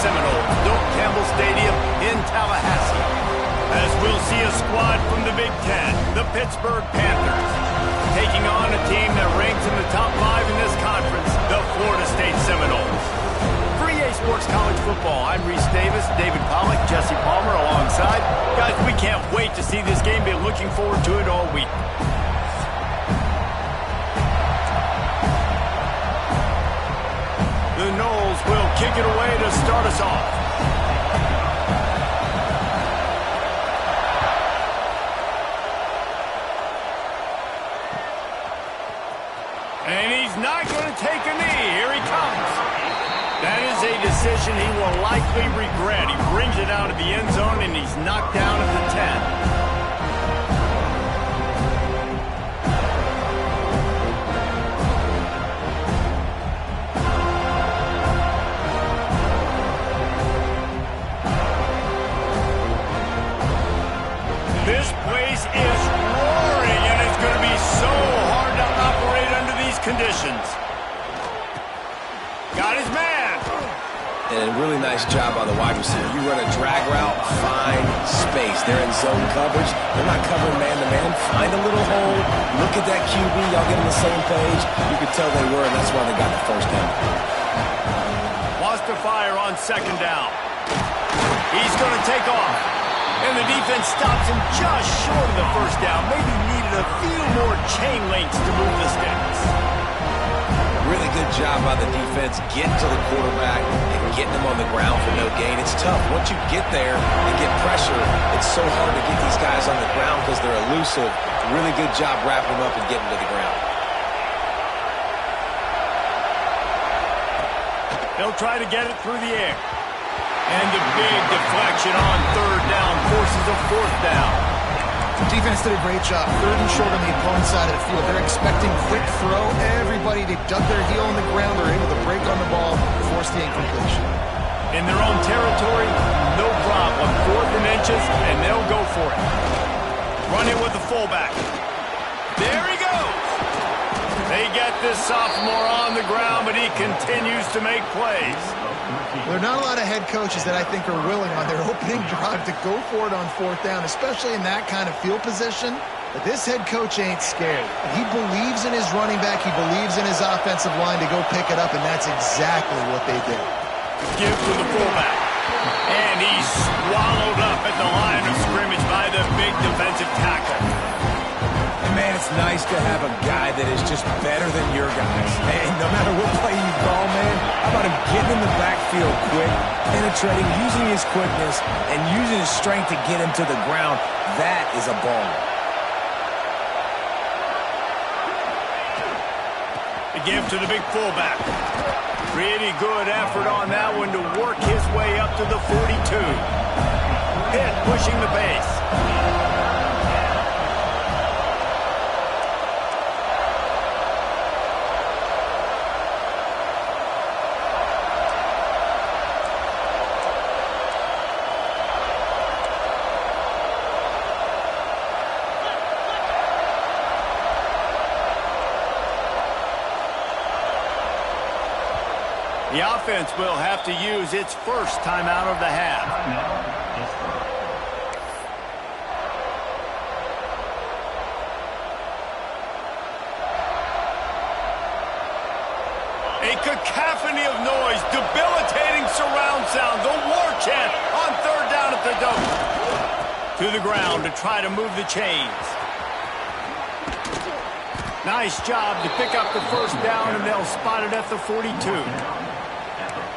Seminoles, Doak Campbell Stadium in Tallahassee. As we'll see a squad from the Big Ten, the Pittsburgh Panthers, taking on a team that ranks in the top 5 in this conference, the Florida State Seminoles. For EA Sports College Football, I'm Reese Davis, David Pollack, Jesse Palmer alongside. Guys, we can't wait to see this game. Been looking forward to it all week. The Noles will kick it away to start us off. And he's not going to take a knee. Here he comes. That is a decision he will likely regret. He brings it out of the end zone, and he's knocked down at the 10. This place is roaring, and it's going to be so hard to operate under these conditions. Got his man. And a really nice job on the wide receiver. You run a drag route, find space. They're in zone coverage. They're not covering man-to-man. Find a little hole. Look at that QB. Y'all get on the same page. You could tell they were, and that's why they got the first down. Wants to fire on second down. He's going to take off. And the defense stops him just short of the first down. Maybe needed a few more chain links to move the sticks. Really good job by the defense getting to the quarterback and getting him on the ground for no gain. It's tough. Once you get there and get pressure, it's so hard to get these guys on the ground because they're elusive. Really good job wrapping them up and getting to the ground. They'll try to get it through the air. And the big deflection on third down forces a fourth down. The defense did a great job. Third and short on the opponent's side of the field. They're expecting quick throw. Everybody, they dug their heel on the ground. They're able to break on the ball, force the incompletion. In their own territory, no problem. 4th and inches, and they'll go for it. Run it with the fullback. There he goes. They get this sophomore on the ground, but he continues to make plays. There are not a lot of head coaches that I think are willing on their opening drive to go for it on 4th down, especially in that kind of field position. But this head coach ain't scared. He believes in his running back. He believes in his offensive line to go pick it up, and that's exactly what they did. Give to the fullback. And he's swallowed up at the line of scrimmage by the big defensive tackle. Man, it's nice to have a guy that is just better than your guys. And no matter what play you call, man, how about him getting in the backfield quick, penetrating, using his quickness, and using his strength to get him to the ground? That is a ball. The give to the big fullback. Pretty good effort on that one to work his way up to the 42. Pitt pushing the pace. The offense will have to use its first timeout of the half. A cacophony of noise, debilitating surround sound, the war chant on third down at the Doak. To the ground to try to move the chains. Nice job to pick up the first down, and they'll spot it at the 42.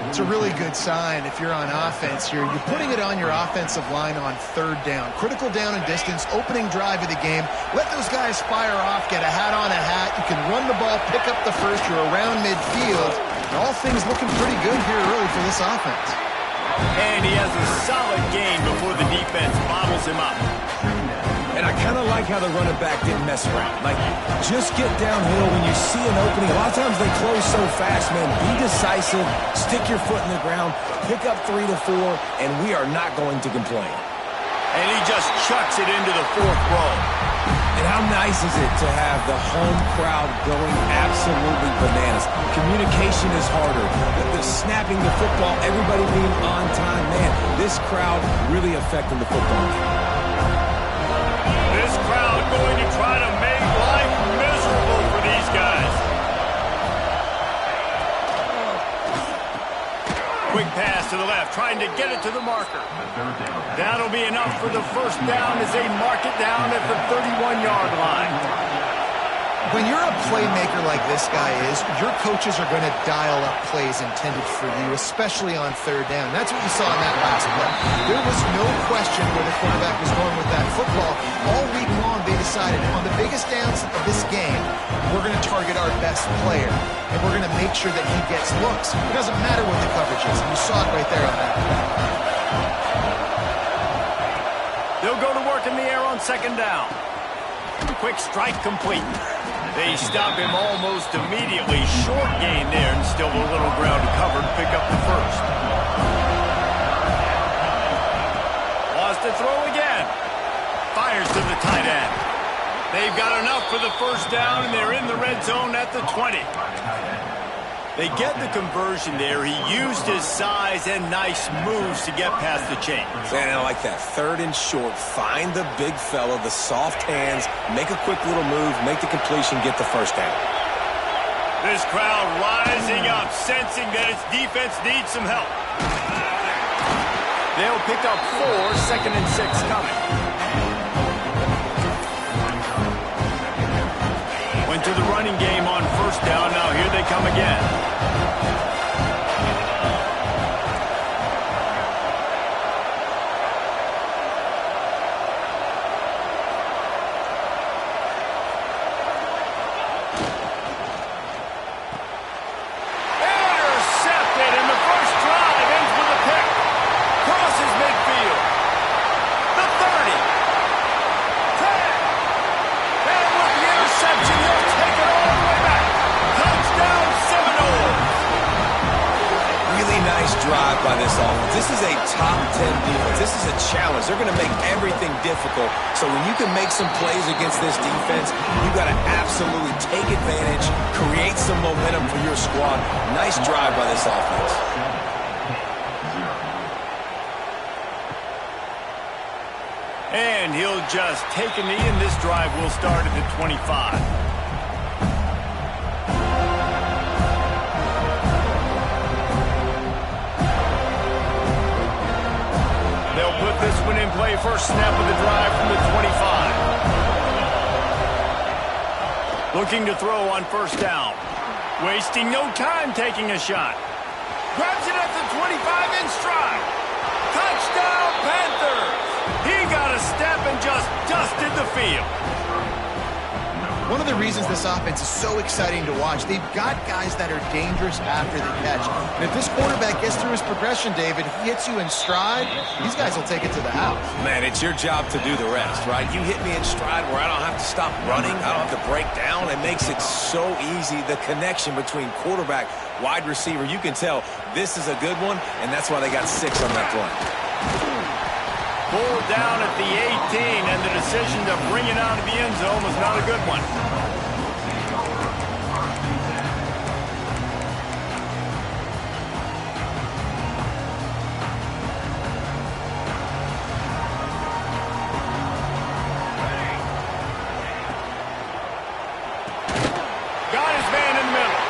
It's a really good sign if you're on offense here. You're putting it on your offensive line on third down. Critical down and distance, opening drive of the game. Let those guys fire off, get a hat on a hat. You can run the ball, pick up the first. You're around midfield. And all things looking pretty good here early for this offense. And he has a solid gain before the defense bottles him up. And I kind of like how the running back didn't mess around. Like, just get downhill when you see an opening. A lot of times they close so fast, man. Be decisive, stick your foot in the ground, pick up 3 to 4, and we are not going to complain. And he just chucks it into the 4th row. And how nice is it to have the home crowd going absolutely bananas? Communication is harder. The snapping the football, everybody being on time. Man, this crowd really affecting the football game. This crowd going to try to make life miserable for these guys. Quick pass to the left, trying to get it to the marker. That'll be enough for the first down as they mark it down at the 31-yard line. When you're a playmaker like this guy is, your coaches are going to dial up plays intended for you, especially on third down. That's what you saw in that last play. There was no question where the quarterback was going with that football. All week long, they decided on the biggest downs of this game, we're going to target our best player, and we're going to make sure that he gets looks. It doesn't matter what the coverage is, and you saw it right there on that play. They'll go to work in the air on second down. Quick strike complete. They stop him almost immediately. Short gain there, and still a little ground covered. Pick up the first. Wants to throw again. Fires to the tight end. They've got enough for the first down, and they're in the red zone at the 20. They get the conversion there. He used his size and nice moves to get past the chains. Man, I like that. Third and short. Find the big fella, the soft hands, make a quick little move, make the completion, get the first down. This crowd rising up, sensing that its defense needs some help. They'll pick up 4, second and 6 coming. Went to the running game on first down. Now here they come again. Intercepted, and the first drive ends with a pick. Crosses midfield. The 30. 10. And with the interception, he'll take it all the way back. Touchdown, Seminoles. Really nice drive by this offense. This is a top 10 defense. This is a challenge. They're going to make everything difficult. So when you can make some plays against this defense, you've got to absolutely take advantage, create some momentum for your squad. Nice drive by this offense. And he'll just take a knee, and this drive will start at the 25. They'll put this one in play. First snap of the drive from the 25. Looking to throw on first down. Wasting no time taking a shot. Grabs it at the 25 in stride. Touchdown, Panthers! He got a step and just dusted the field. One of the reasons this offense is so exciting to watch, they've got guys that are dangerous after the catch. And if this quarterback gets through his progression, David, he hits you in stride, these guys will take it to the house. Man, it's your job to do the rest, right? You hit me in stride where I don't have to stop running. I don't have to break down. It makes it so easy. The connection between quarterback, wide receiver, you can tell this is a good one, and that's why they got 6 on that play. Pulled down at the 18, and the decision to bring it out of the end zone was not a good one. Got his man in the middle.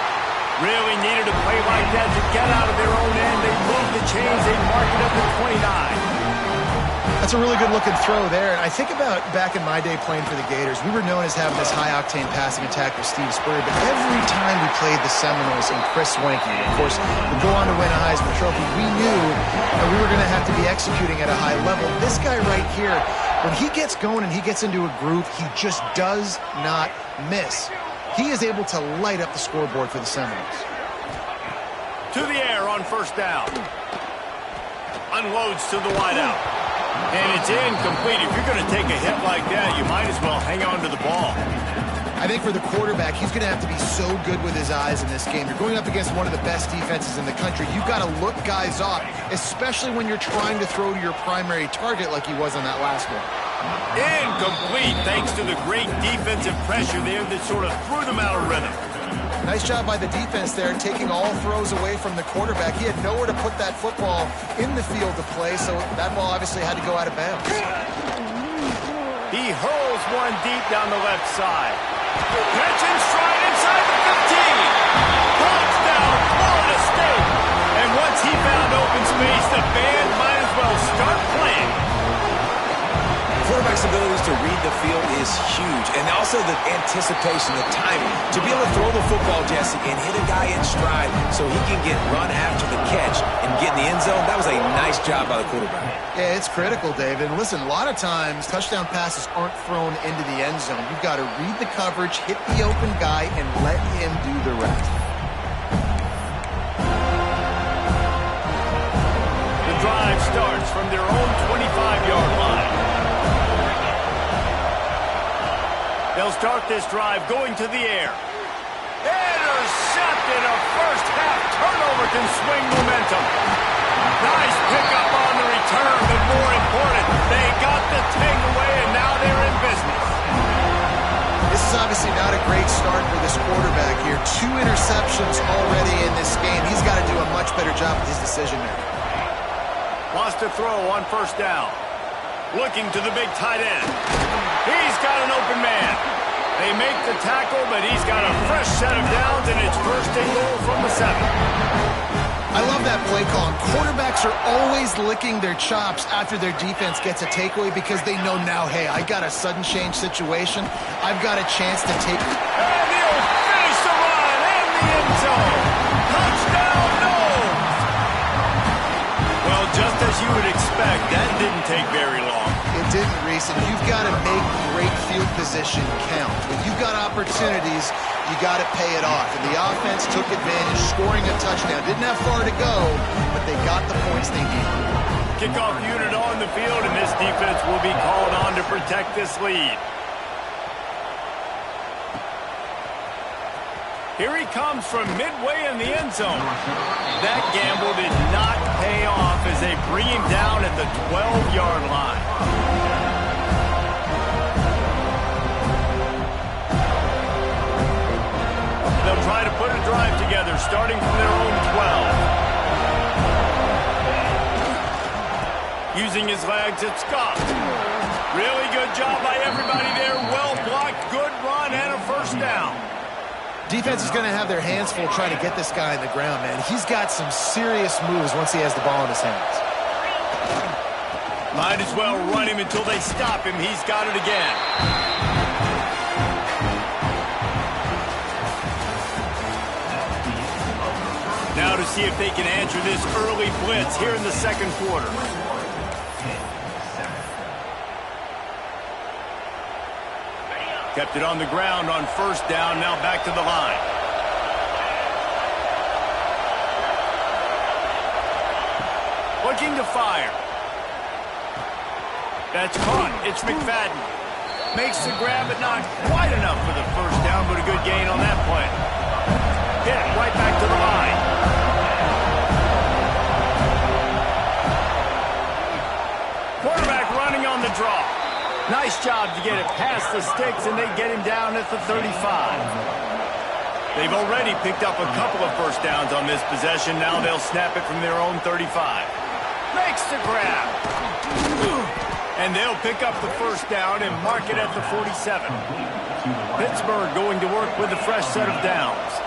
Really needed a play like that to get out of their own end. They moved the chains. They mark it up at 29. That's a really good-looking throw there. And I think about back in my day playing for the Gators, we were known as having this high-octane passing attack with Steve Spurrier, but every time we played the Seminoles and Chris Wenke, of course, would go on to win a Heisman Trophy, we knew that we were going to have to be executing at a high level. This guy right here, when he gets going and he gets into a groove, he just does not miss. He is able to light up the scoreboard for the Seminoles. To the air on first down. Unloads to the wideout. And it's incomplete. If you're going to take a hit like that, you might as well hang on to the ball. I think for the quarterback, he's going to have to be so good with his eyes in this game. You're going up against one of the best defenses in the country. You've got to look guys off, especially when you're trying to throw to your primary target like he was on that last one. Incomplete, thanks to the great defensive pressure there that sort of threw them out of rhythm. Nice job by the defense there, taking all throws away from the quarterback. He had nowhere to put that football in the field to play, so that ball obviously had to go out of bounds. He hurls one deep down the left side. Catch and stride inside the 15. Touchdown, Florida State. And once he found open space, the band might as well start playing. Quarterback's abilities to read the field is huge, and also the anticipation, the timing. To be able to throw the football, Jesse, and hit a guy in stride so he can get run after the catch and get in the end zone, that was a nice job by the quarterback. Yeah, it's critical, David. And listen, a lot of times touchdown passes aren't thrown into the end zone. You've got to read the coverage, hit the open guy, and let him do the rest. The drive starts from their own 25-yard line. They'll start this drive going to the air. Intercepted. A first-half turnover can swing momentum. Nice pickup on the return, but more important, they got the takeaway, and now they're in business. This is obviously not a great start for this quarterback here. 2 interceptions already in this game. He's got to do a much better job with his decision-making. Wants to throw on first down. Looking to the big tight end. He's got an open man. They make the tackle, but he's got a fresh set of downs, and it's first and goal from the 7. I love that play call. Quarterbacks are always licking their chops after their defense gets a takeaway because they know now, hey, I got a sudden change situation. I've got a chance to take... And he'll finish the run in the end zone. Touchdown, no! Well, just as you would expect, that didn't take very long. It didn't, Reese, and you've got to make great field position count. When you've got opportunities, you got to pay it off. And the offense took advantage, scoring a touchdown. Didn't have far to go, but they got the points they needed. Kickoff unit on the field, and this defense will be called on to protect this lead. Here he comes from midway in the end zone. That gamble did not pay off as they bring him down at the 12-yard line. They'll try to put a drive together, starting from their own 12. Using his legs, it's Scott. Really good job by everybody there. Well blocked, good run, and a first down. Defense is going to have their hands full trying to get this guy on the ground, man. He's got some serious moves once he has the ball in his hands. Might as well run him until they stop him. He's got it again. Now to see if they can answer this early blitz here in the second quarter. Kept it on the ground on first down, now back to the line. Looking to fire. That's caught. It's McFadden. Makes the grab, but not quite enough for the first down, but a good gain on that play. Hit right back to the line. Quarterback running on the draw. Nice job to get it past the sticks, and they get him down at the 35. They've already picked up a couple of first downs on this possession. Now they'll snap it from their own 35. Makes the grab. And they'll pick up the first down and mark it at the 47. Pittsburgh going to work with a fresh set of downs.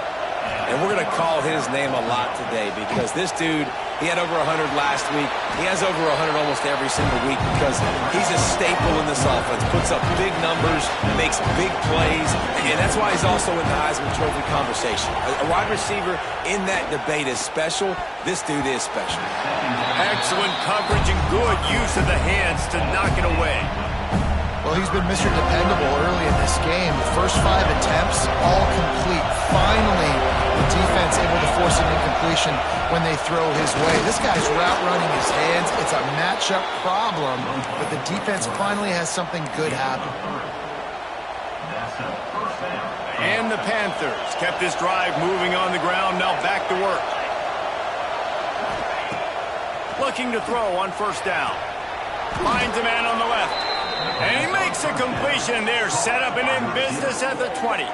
And we're going to call his name a lot today because this dude, he had over 100 last week. He has over 100 almost every single week because he's a staple in this offense. Puts up big numbers, makes big plays, and that's why he's also in the Heisman Trophy conversation. A wide receiver in that debate is special. This dude is special. Excellent coverage and good use of the hands to knock it away. Well, he's been Mr. Dependable early in this game. The first 5 attempts, all complete. Finally, the defense able to force an incompletion when they throw his way. This guy's route running his hands. It's a matchup problem, but the defense finally has something good happen. And the Panthers kept this drive moving on the ground, now back to work. Looking to throw on first down. Finds a man on the left. And he makes a completion there, set up and in business at the 20.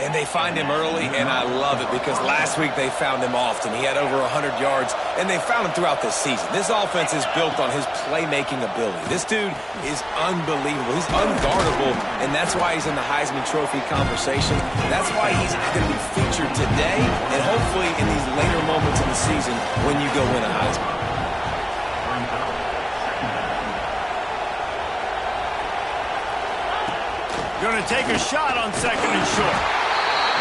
And they find him early, and I love it because last week they found him often. He had over 100 yards, and they found him throughout this season. This offense is built on his playmaking ability. This dude is unbelievable. He's unguardable, and that's why he's in the Heisman Trophy conversation. That's why he's going to be featured today and hopefully in these later moments in the season when you go win a Heisman. Going to take a shot on second and short.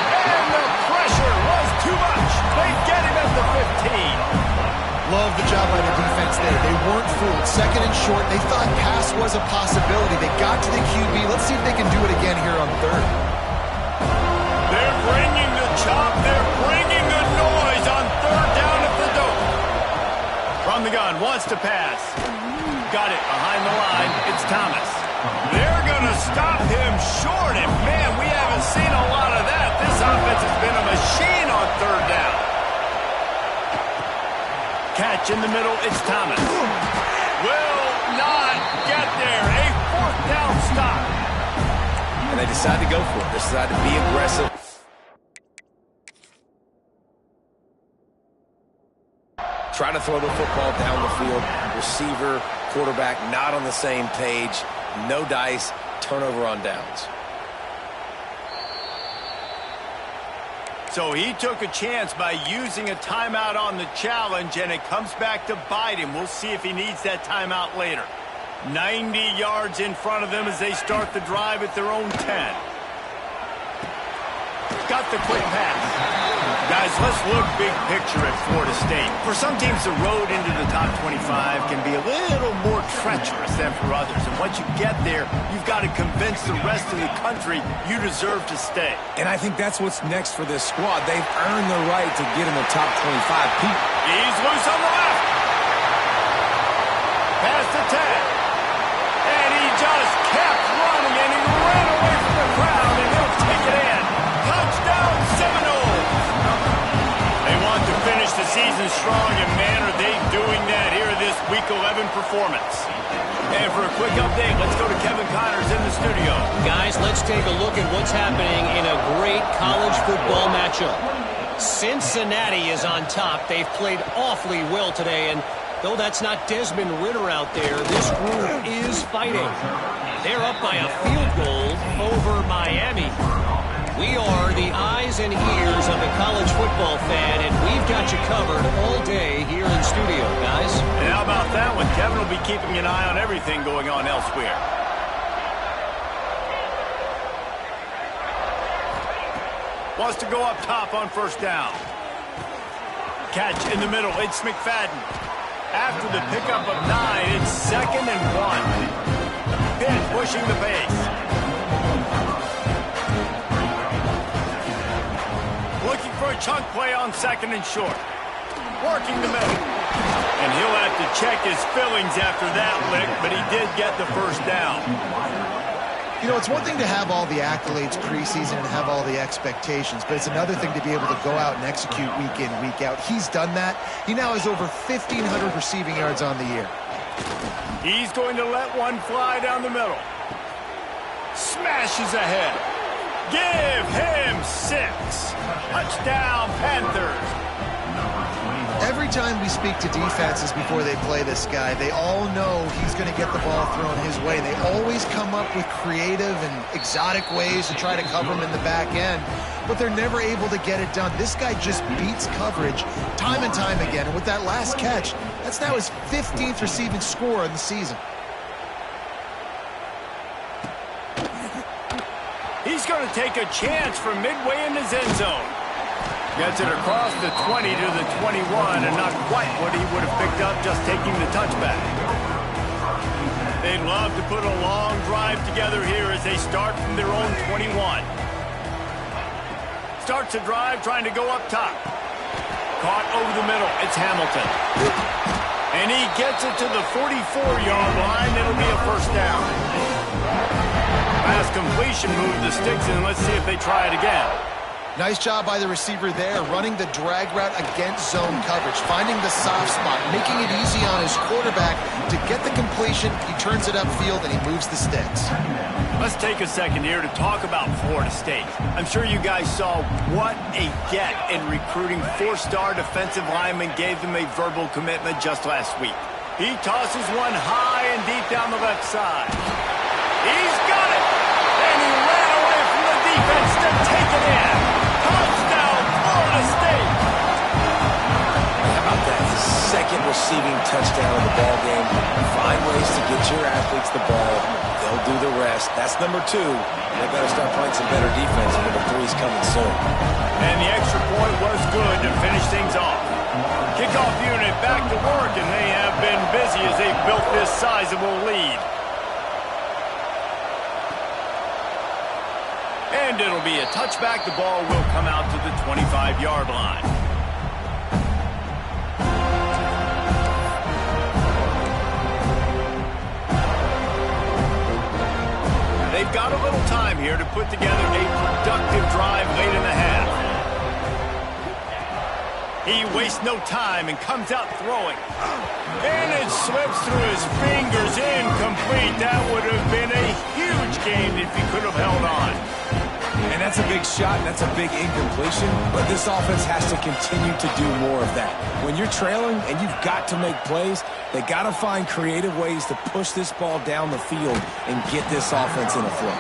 And the pressure was too much. They get him at the 15. Love the job by the defense there. They weren't fooled. Second and short, they thought pass was a possibility. They got to the QB. Let's see if they can do it again here on third. They're bringing the chop. They're bringing the noise on third down at the dope. From the gun, wants to pass. Got it behind the line. It's Thomas. They're going to stop him short, and man, we haven't seen a lot of that. This offense has been a machine on third down. Catch in the middle, it's Thomas. Will not get there. A fourth down stop. And they decide to go for it. They decide to be aggressive. Try to throw the football down the field. Receiver, quarterback not on the same page. No dice, turnover on downs. So he took a chance by using a timeout on the challenge, and it comes back to bite him. We'll see if he needs that timeout later. 90 yards in front of them as they start the drive at their own 10. Got the quick pass. Guys, let's look big picture at Florida State. For some teams, the road into the top 25 can be a little more treacherous than for others. And once you get there, you've got to convince the rest of the country you deserve to stay. And I think that's what's next for this squad. They've earned the right to get in the top 25. He's loose on the left. Pass to 10. And he just kept running, and he ran away from the crowd, and he'll take it in. Touchdown, Seminoles. They want to finish the season strong, and man, are they doing that here this Week 11 performance. And for a quick update, let's go to Kevin Connors in the studio. Guys, let's take a look at what's happening in a great college football matchup. Cincinnati is on top. They've played awfully well today, and though that's not Desmond Ridder out there, this group is fighting. They're up by a field goal over Miami. We are the eyes and ears of the college football fan, and we've got you covered all day here in studio, guys. And how about that one? Kevin will be keeping an eye on everything going on elsewhere. Wants to go up top on first down. Catch in the middle. It's McFadden. After the pickup of 9, it's 2nd and 1. Pitt pushing the pace. Looking for a chunk play on 2nd and short. Working the middle. And he'll have to check his fillings after that lick, but he did get the first down. You know, it's one thing to have all the accolades preseason and have all the expectations, but it's another thing to be able to go out and execute week in, week out. He's done that. He now has over 1,500 receiving yards on the year. He's going to let one fly down the middle. Smashes ahead. Give him 6. Touchdown, Panthers. Every time we speak to defenses before they play this guy, they all know he's going to get the ball thrown his way. They always come up with creative and exotic ways to try to cover him in the back end, but they're never able to get it done. This guy just beats coverage time and time again, and with that last catch, that's now his 15th receiving score in the season. He's going to take a chance from midway in his end zone. Gets it across the 20 to the 21, and not quite what he would have picked up just taking the touchback. They'd love to put a long drive together here as they start from their own 21. Starts a drive trying to go up top. Caught over the middle. It's Hamilton. And he gets it to the 44-yard line. It'll be a first down. Pass completion, move the sticks in. Let's see if they try it again. Nice job by the receiver there, running the drag route against zone coverage, finding the soft spot, making it easy on his quarterback to get the completion. He turns it upfield, and he moves the sticks. Let's take a second here to talk about Florida State. I'm sure you guys saw what a get in recruiting. 4-star defensive lineman gave them a verbal commitment just last week. He tosses one high and deep down the left side. He's got it! And he ran away from the defense to take it in. Touchdown, Florida State! How about that? Second receiving touchdown of the ball game. Find ways to get your athletes the ball. They'll do the rest. That's number 2. They better start playing some better defense. Number 3's coming soon. And the extra point was good to finish things off. Kickoff unit back to work, and they have been busy as they've built this sizable lead. And it'll be a touchback. The ball will come out to the 25-yard line. They've got a little time here to put together a productive drive late in the half. He wastes no time and comes out throwing. And it slips through his fingers, incomplete. That would have been a huge game if he could have held on. And that's a big shot, and that's a big incompletion, but this offense has to continue to do more of that. When you're trailing and you've got to make plays, they got to find creative ways to push this ball down the field and get this offense in a flow.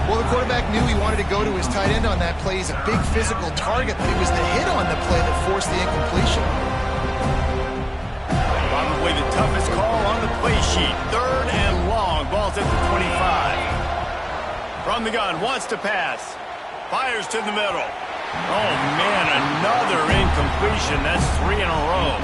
Well, the quarterback knew he wanted to go to his tight end on that play. He's a big physical target, but it was the hit on the play that forced the incompletion. Probably the toughest call on the play sheet. 3rd and long. Ball's at the 25. From the gun, wants to pass. Fires to the middle. Oh, man, another incompletion. That's 3 in a row.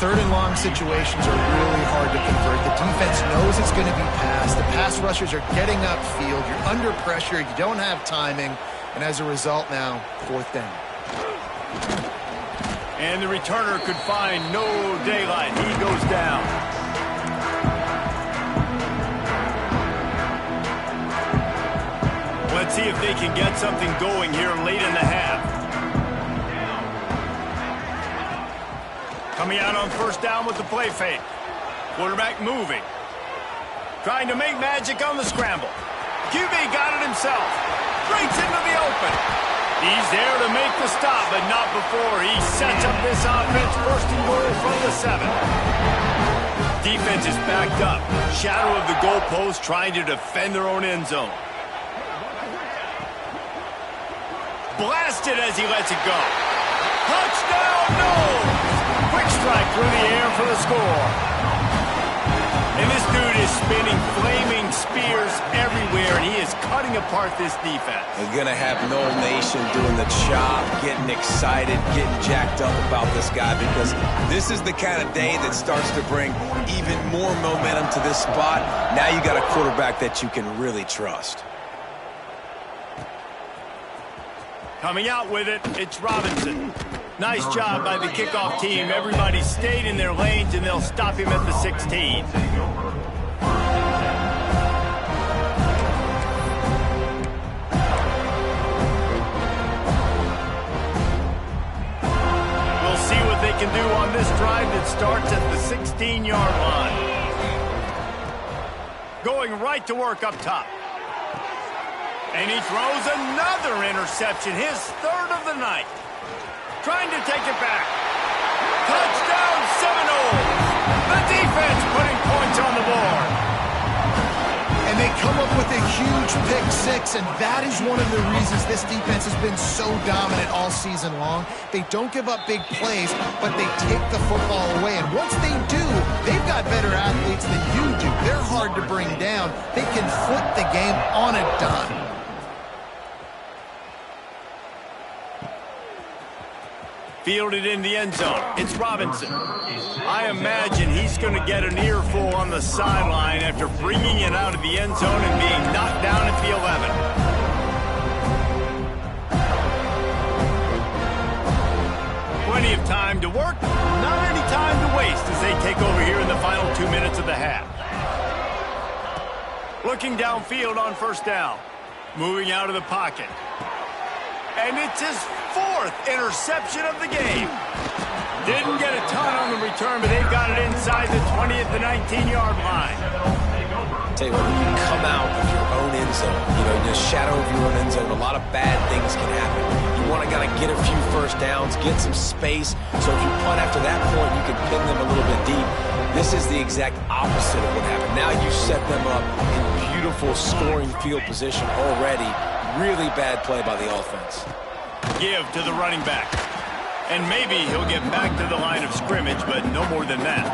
3rd and long situations are really hard to convert. The defense knows it's going to be passed. The pass rushers are getting upfield. You're under pressure. You don't have timing. And as a result now, 4th down. And the returner could find no daylight. He goes down. Let's see if they can get something going here late in the half. Coming out on 1st down with the play fake. Quarterback moving. Trying to make magic on the scramble. QB got it himself. Straight into the open. He's there to make the stop, but not before he sets up this offense. 1st and goal from the 7. Defense is backed up. Shadow of the goalpost, trying to defend their own end zone. Blasted as he lets it go. Touchdown, no! Quick strike through the air for the score. And this dude is spinning flaming spears everywhere, and he is cutting apart this defense. They're going to have Noel Nation doing the chop, getting excited, getting jacked up about this guy, because this is the kind of day that starts to bring even more momentum to this spot. Now you got a quarterback that you can really trust. Coming out with it, it's Robinson. Nice job by the kickoff team. Everybody stayed in their lanes, and they'll stop him at the 16. We'll see what they can do on this drive that starts at the 16-yard line. Going right to work up top. And he throws another interception, his 3rd of the night. Trying to take it back. Touchdown, Seminoles. The defense putting points on the board. And they come up with a huge pick 6, and that is one of the reasons this defense has been so dominant all season long. They don't give up big plays, but they take the football away. And once they do, they've got better athletes than you do. They're hard to bring down. They can flip the game on a dime. Fielded in the end zone. It's Robinson. I imagine he's going to get an earful on the sideline after bringing it out of the end zone and being knocked down at the 11. Plenty of time to work, not any time to waste as they take over here in the final 2 minutes of the half. Looking downfield on 1st down. Moving out of the pocket. And it's his 4th interception of the game. Didn't get a ton on the return, but they've got it inside the 20 at the 19-yard line. Tell you what, when you come out of your own end zone, the shadow of your own end zone, a lot of bad things can happen. You want to kind of get a few first downs, get some space, so if you punt after that point, you can pin them a little bit deep. This is the exact opposite of what happened. Now you set them up in beautiful scoring field position already. Really bad play by the offense. Give to the running back. And maybe he'll get back to the line of scrimmage, but no more than that.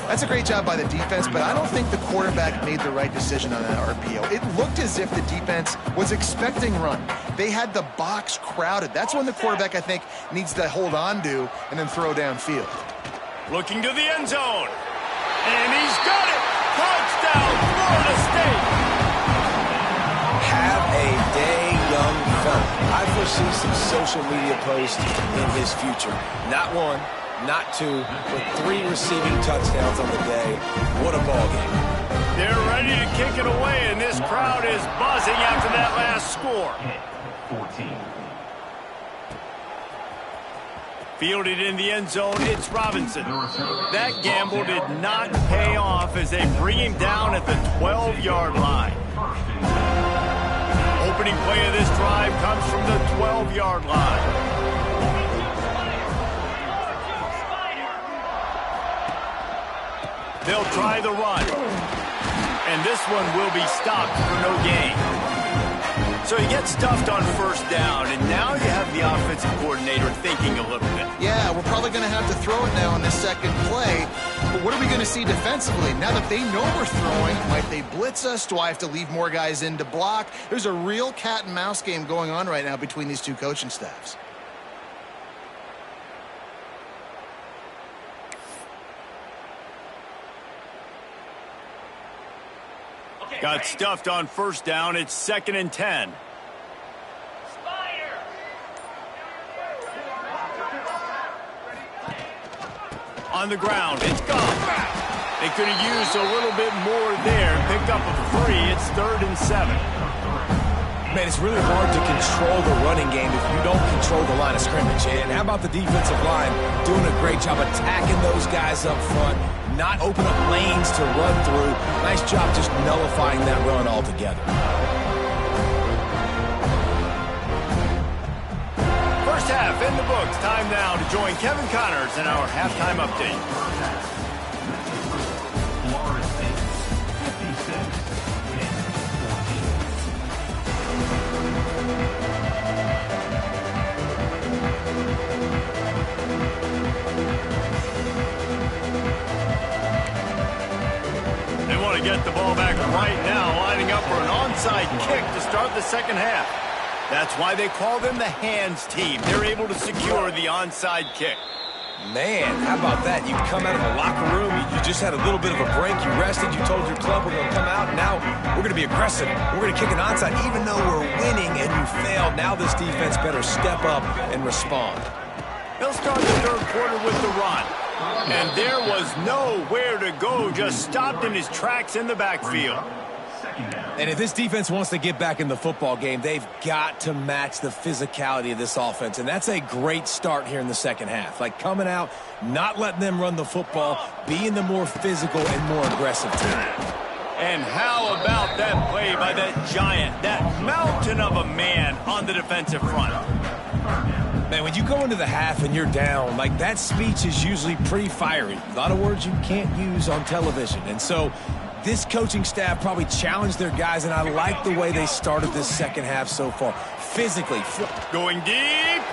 That's a great job by the defense, but I don't think the quarterback made the right decision on that RPO. It looked as if the defense was expecting run. They had the box crowded. That's when the quarterback, I think, needs to hold on to and then throw downfield. Looking to the end zone. And he's got it! Touchdown, Florida State! Have a day, young fella. I foresee some social media posts in his future. Not one, not two, but 3 receiving touchdowns on the day. What a ball game. They're ready to kick it away, and this crowd is buzzing after that last score. 14. Fielded in the end zone, it's Robinson. That gamble did not pay off as they bring him down at the 12-yard line. Opening play of this drive comes from the 12-yard line. They'll try the run. And this one will be stopped for no gain. So he gets stuffed on first down, and now you have the offensive coordinator thinking a little bit. Yeah, we're probably going to have to throw it now on this second play. But what are we going to see defensively? Now that they know we're throwing, might they blitz us? Do I have to leave more guys in to block? There's a real cat and mouse game going on right now between these two coaching staffs. Got stuffed on first down. It's 2nd and 10. On the ground, it's gone. They could have used a little bit more there and picked up a 3. It's 3rd and 7. Man, it's really hard to control the running game if you don't control the line of scrimmage. And how about the defensive line doing a great job attacking those guys up front, not open up lanes to run through. Nice job just nullifying that run altogether. First half in the books. Time now to join Kevin Connors in our halftime update. To get the ball back right now, lining up for an onside kick to start the second half. That's why they call them the hands team. They're able to secure the onside kick. Man, how about that? You come out of the locker room, you just had a little bit of a break, you rested, you told your club we're going to come out, and now we're going to be aggressive. We're going to kick an onside even though we're winning and you failed. Now this defense better step up and respond. They'll start the third quarter with the run. And there was nowhere to go, just stopped in his tracks in the backfield. And if this defense wants to get back in the football game, they've got to match the physicality of this offense. And that's a great start here in the second half. Like coming out, not letting them run the football, being the more physical and more aggressive team. And how about that play by that giant, that mountain of a man on the defensive front? Man, when you go into the half and you're down, like that speech is usually pretty fiery. A lot of words you can't use on television. And so this coaching staff probably challenged their guys, and I like the way they started this second half so far. Physically. Going deep.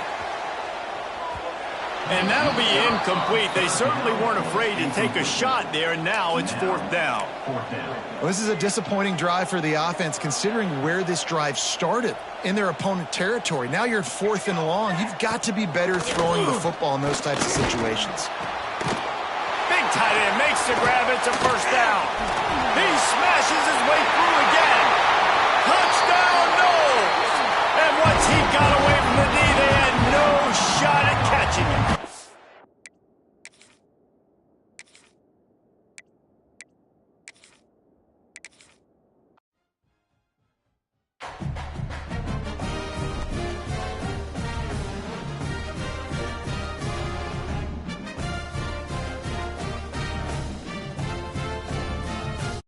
And that'll be incomplete. They certainly weren't afraid to take a shot there, and now it's 4th down. Well, this is a disappointing drive for the offense considering where this drive started in their opponent territory. Now you're at 4th and long. You've got to be better throwing the football in those types of situations. Big tight end makes the grab. It's a first down. He smashes his way through again. Touchdown, no